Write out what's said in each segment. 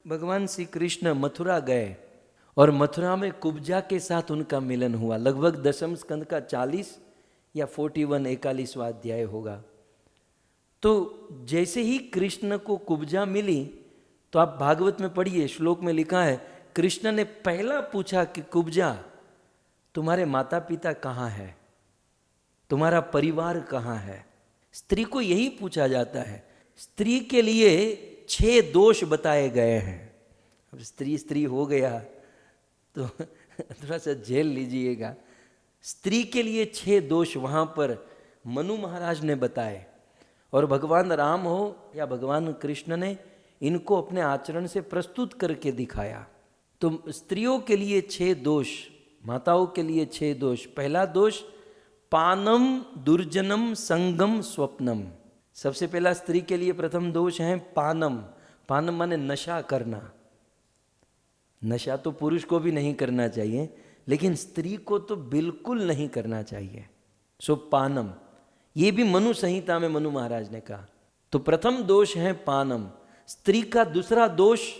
भगवान श्री कृष्ण मथुरा गए और मथुरा में कुब्जा के साथ उनका मिलन हुआ। लगभग दशम स्कंद का 40 या 41 अध्याय होगा। तो जैसे ही कृष्ण को कुब्जा मिली, तो आप भागवत में पढ़िए, श्लोक में लिखा है, कृष्ण ने पहला पूछा कि कुब्जा तुम्हारे माता पिता कहाँ है, तुम्हारा परिवार कहाँ है। स्त्री को यही पूछा जाता है। स्त्री के लिए 6 दोष बताए गए हैं। अब स्त्री हो गया तो थोड़ा सा झेल लीजिएगा। स्त्री के लिए 6 दोष वहाँ पर मनु महाराज ने बताए, और भगवान राम हो या भगवान कृष्ण ने इनको अपने आचरण से प्रस्तुत करके दिखाया। तो स्त्रियों के लिए 6 दोष, माताओं के लिए 6 दोष। पहला दोष, पानम दुर्जनम संगम स्वप्नम। सबसे पहला स्त्री के लिए प्रथम दोष है पानम। पानम माने नशा करना। नशा तो पुरुष को भी नहीं करना चाहिए, लेकिन स्त्री को तो बिल्कुल नहीं करना चाहिए। सो पानम, ये भी मनु संहिता में मनु महाराज ने कहा। तो प्रथम दोष है पानम। स्त्री का दूसरा दोष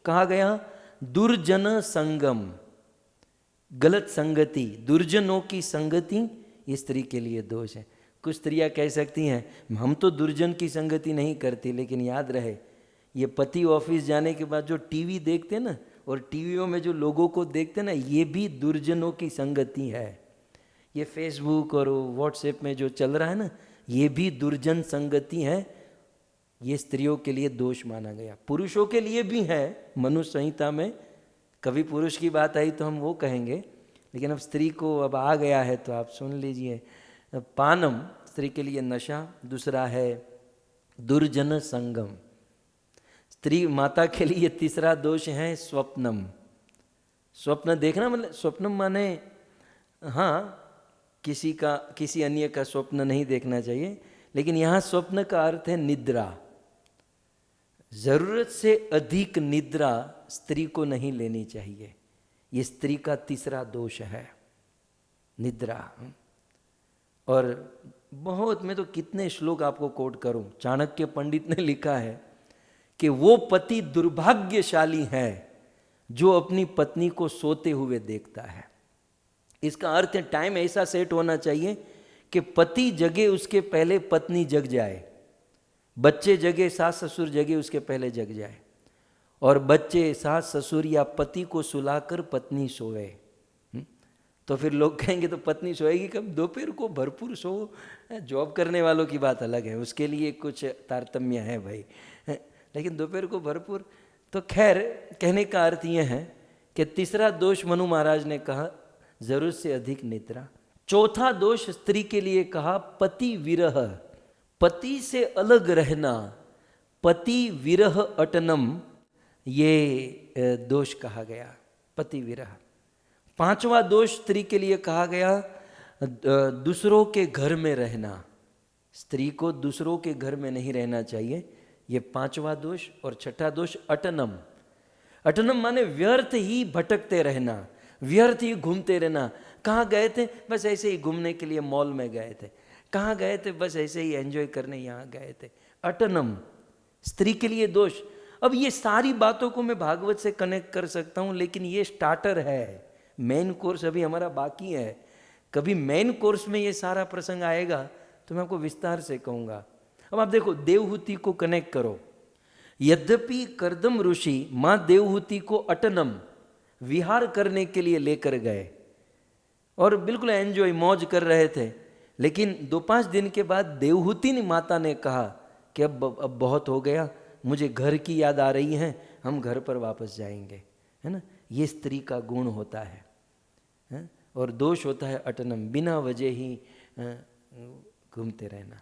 कहा गया दुर्जन संगम, गलत संगति, दुर्जनों की संगति, ये स्त्री के लिए दोष है। कुछ स्त्रियां कह सकती हैं हम तो दुर्जन की संगति नहीं करती, लेकिन याद रहे ये पति ऑफिस जाने के बाद जो टीवी देखते ना, और टीवियों में जो लोगों को देखते ना, ये भी दुर्जनों की संगति है। ये फेसबुक और व्हाट्सएप में जो चल रहा है ना, ये भी दुर्जन संगति है। ये स्त्रियों के लिए दोष माना गया। पुरुषों के लिए भी है मनु संहिता में। कभी पुरुष की बात आई तो हम वो कहेंगे, लेकिन अब स्त्री को अब आ गया है तो आप सुन लीजिए। पानम स्त्री के लिए नशा। दूसरा है दुर्जन संगम। स्त्री माता के लिए तीसरा दोष है स्वप्नम। स्वप्न देखना, मतलब स्वप्नम माने हाँ किसी अन्य का स्वप्न नहीं देखना चाहिए, लेकिन यहाँ स्वप्न का अर्थ है निद्रा। जरूरत से अधिक निद्रा स्त्री को नहीं लेनी चाहिए। ये स्त्री का तीसरा दोष है, निद्रा। और बहुत, मैं तो कितने श्लोक आपको कोट करूं। चाणक्य पंडित ने लिखा है कि वो पति दुर्भाग्यशाली है जो अपनी पत्नी को सोते हुए देखता है। इसका अर्थ है टाइम ऐसा सेट होना चाहिए कि पति जगे उसके पहले पत्नी जग जाए, बच्चे जगे, सास ससुर जगे उसके पहले जग जाए, और बच्चे, सास ससुर या पति को सुलाकर पत्नी सोए। तो फिर लोग कहेंगे तो पत्नी सोएगी कब? दोपहर को भरपूर सो। जॉब करने वालों की बात अलग है, उसके लिए कुछ तारतम्य है भाई, लेकिन दोपहर को भरपूर। तो खैर, कहने का अर्थ यह है कि तीसरा दोष मनु महाराज ने कहा जरूरत से अधिक निद्रा। चौथा दोष स्त्री के लिए कहा पति विरह, पति से अलग रहना, पति विरह अटनम, ये दोष कहा गया, पति विरह। पांचवा दोष स्त्री के लिए कहा गया दूसरों के घर में रहना। स्त्री को दूसरों के घर में नहीं रहना चाहिए, ये पांचवा दोष। और छठा दोष अटनम। अटनम माने व्यर्थ ही भटकते रहना, व्यर्थ ही घूमते रहना। कहाँ गए थे? बस ऐसे ही घूमने के लिए मॉल में गए थे। कहाँ गए थे? बस ऐसे ही एंजॉय करने यहाँ गए थे। अटनम स्त्री के लिए दोष। अब ये सारी बातों को मैं भागवत से कनेक्ट कर सकता हूँ, लेकिन ये स्टार्टर है, मेन कोर्स अभी हमारा बाकी है। कभी मेन कोर्स में ये सारा प्रसंग आएगा तो मैं आपको विस्तार से कहूँगा। अब आप देखो, देवहूति को कनेक्ट करो। यद्यपि कर्दम ऋषि माँ देवहूति को अटनम विहार करने के लिए लेकर गए और बिल्कुल एंजॉय मौज कर रहे थे, लेकिन 2-5 दिन के बाद देवहूति ने माता ने कहा कि अब बहुत हो गया, मुझे घर की याद आ रही है, हम घर पर वापस जाएंगे, है ना। ये स्त्री का गुण होता है। और दोष होता है अटनम, बिना वजह ही घूमते रहना।